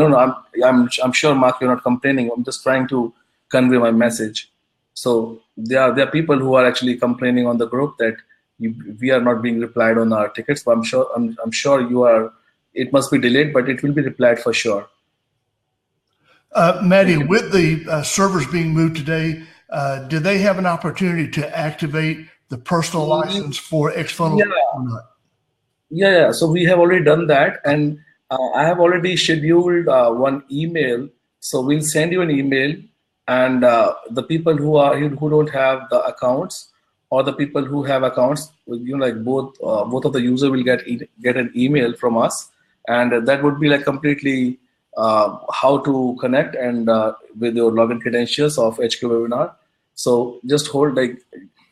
I'm sure, Mark, you're not complaining. I'm just trying to convey my message. So there are people who are actually complaining on the group that we are not being replied on our tickets. But I'm sure you are. It must be delayed, but it will be replied for sure. Maddie, with the servers being moved today, do they have an opportunity to activate the personal license for Xfunnels or not? Yeah. So we have already done that, and I have already scheduled one email. So we'll send you an email, and the people who don't have the accounts, or the people who have accounts, like both of the user will get an email from us, and that would be like completely how to connect and with your login credentials of HQWebinar. So just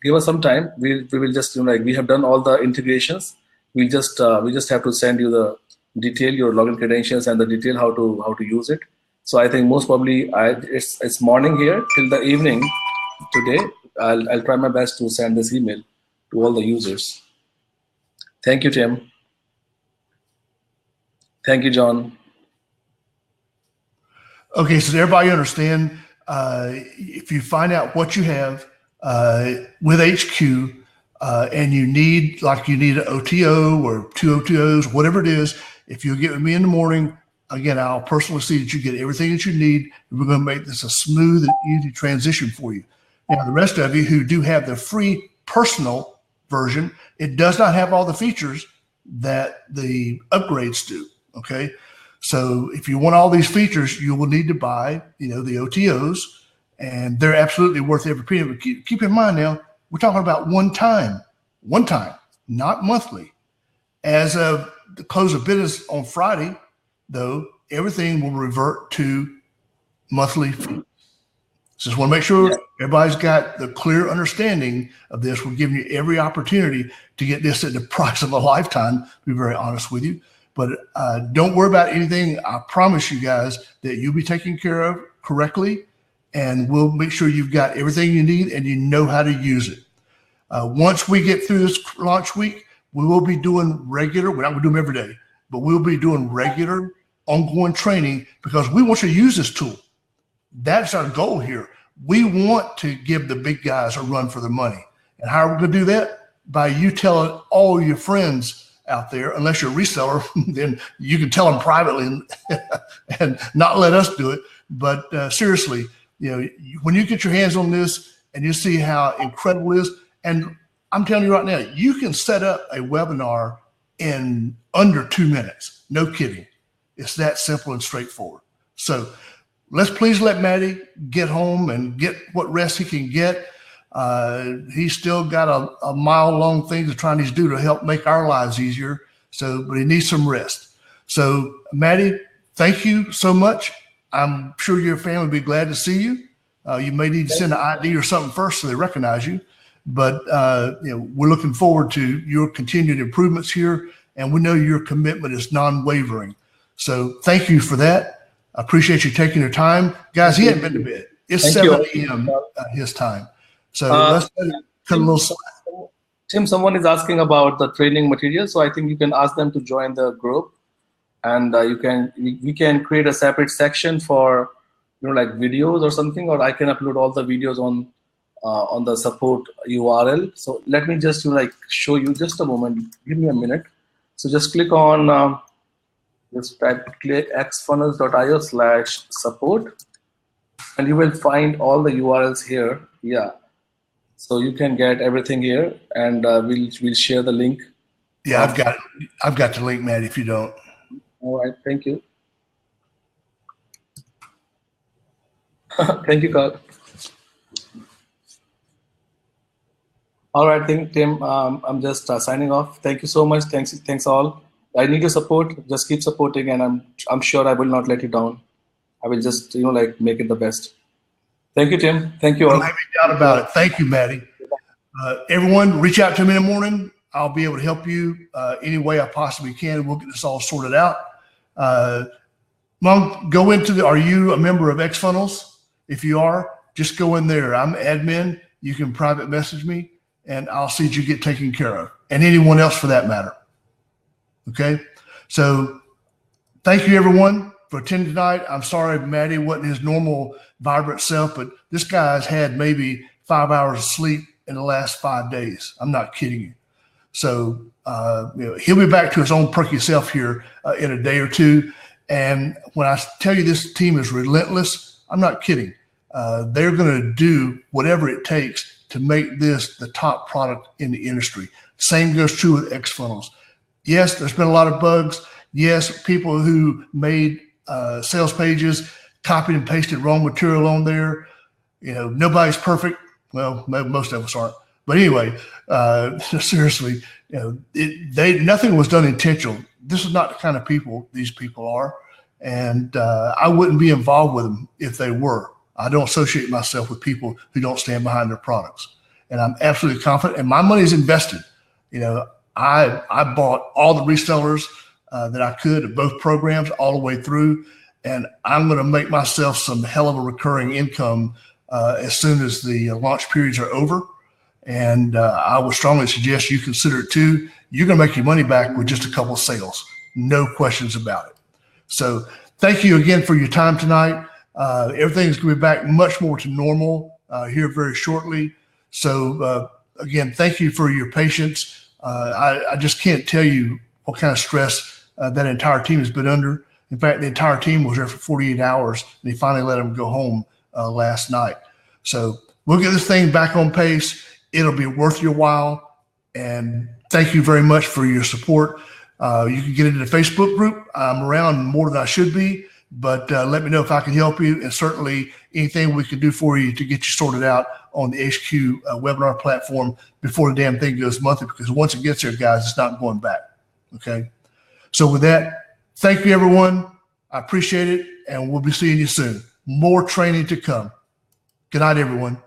give us some time. We will just we have done all the integrations. We just have to send you the detail, your login credentials, and the detail how to use it. So I think most probably it's morning here till the evening today. I'll try my best to send this email to all the users. Thank you, Tim. Thank you, John. Okay, so everybody understand, if you find out what you have with HQ and you need an OTO or 2 OTOs, whatever it is, if you'll get with me in the morning, again, I'll personally see that you get everything that you need, and we're going to make this a smooth and easy transition for you. Now, the rest of you who do have the free personal version, it does not have all the features that the upgrades do, okay? So if you want all these features, you will need to buy, the OTOs, and they're absolutely worth every penny. But keep in mind now, we're talking about one time one time, not monthly. As of the close of business on Friday, though, everything will revert to monthly fees. Just want to make sure everybody's got the clear understanding of this. We're giving you every opportunity to get this at the price of a lifetime, to be very honest with you. But don't worry about anything. I promise you guys that you'll be taken care of correctly, and we'll make sure you've got everything you need and you know how to use it. Once we get through this launch week, we will be doing regular, we're not going to do them every day, but we'll be doing regular ongoing training because we want you to use this tool. That's our goal here. We want to give the big guys a run for their money. And how are we going to do that? By you telling all your friends out there, unless you're a reseller, then you can tell them privately and not let us do it. But seriously, when you get your hands on this and you see how incredible it is, and I'm telling you right now, you can set up a webinar in under 2 minutes. No kidding. It's that simple and straightforward. So let's please let Matty get home and get what rest he can get. He's still got a mile-long thing to try and do to help make our lives easier. But he needs some rest. So Matty, thank you so much. I'm sure your family will be glad to see you. You may need to send an ID or something first so they recognize you. But we're looking forward to your continued improvements here, and we know your commitment is non-wavering. So thank you for that. I appreciate you taking your time. Guys, he hadn't been to bed. It's 7 a.m. His time. So let's cut a little slack. Tim, someone is asking about the training material, so I think you can ask them to join the group, and we can create a separate section for like videos or something, or I can upload all the videos on the support URL. So let me just show you just a moment. Give me a minute. So just click on just click xfunnels.io/support, and you will find all the URLs here. Yeah. So you can get everything here, and we'll share the link. Yeah, I've got the link, Matt, if you don't. All right, thank you. Thank you, Carl. All right, Tim, I'm just signing off. Thank you so much. Thanks all. I need your support. Just keep supporting, and I'm sure I will not let you down. I will just make it the best. Thank you, Tim. Thank you all. Don't have any doubt about it. Thank you, Matty. Everyone, reach out to me in the morning. I'll be able to help you any way I possibly can. We'll get this all sorted out. Mom, go into are you a member of Xfunnels? If you are, just go in there. I'm admin. You can private message me, and I'll see that you get taken care of, and anyone else for that matter. Okay? So thank you, everyone, for attending tonight. I'm sorry Matty wasn't his normal vibrant self, but this guy's had maybe 5 hours of sleep in the last 5 days. I'm not kidding you. So he'll be back to his own perky self here in a day or two. And when I tell you this team is relentless, I'm not kidding. They're going to do whatever it takes to make this the top product in the industry. Same goes true with Xfunnels. Yes, there's been a lot of bugs. Yes, people who made sales pages copied and pasted wrong material on there. Nobody's perfect. Well, most of us aren't. But anyway, seriously, nothing was done intentional. This is not the kind of people these people are, and I wouldn't be involved with them if they were. I don't associate myself with people who don't stand behind their products, and I'm absolutely confident. And my money is invested. I bought all the resellers that I could of both programs all the way through, and I'm going to make myself some hell of a recurring income as soon as the launch periods are over. And I would strongly suggest you consider it too. You're going to make your money back with just a couple of sales. No questions about it. So thank you again for your time tonight. Everything's going to be back much more to normal here very shortly. So again, thank you for your patience. I just can't tell you what kind of stress that entire team has been under. In fact, the entire team was there for 48 hours, and they finally let them go home last night. So we'll get this thing back on pace. It'll be worth your while. And thank you very much for your support. You can get into the Facebook group. I'm around more than I should be, but let me know if I can help you, and certainly anything we can do for you to get you sorted out on the HQ webinar platform before the damn thing goes monthly, because once it gets there, guys, it's not going back. Okay. So with that, thank you, everyone. I appreciate it, and we'll be seeing you soon. More training to come. Good night, everyone.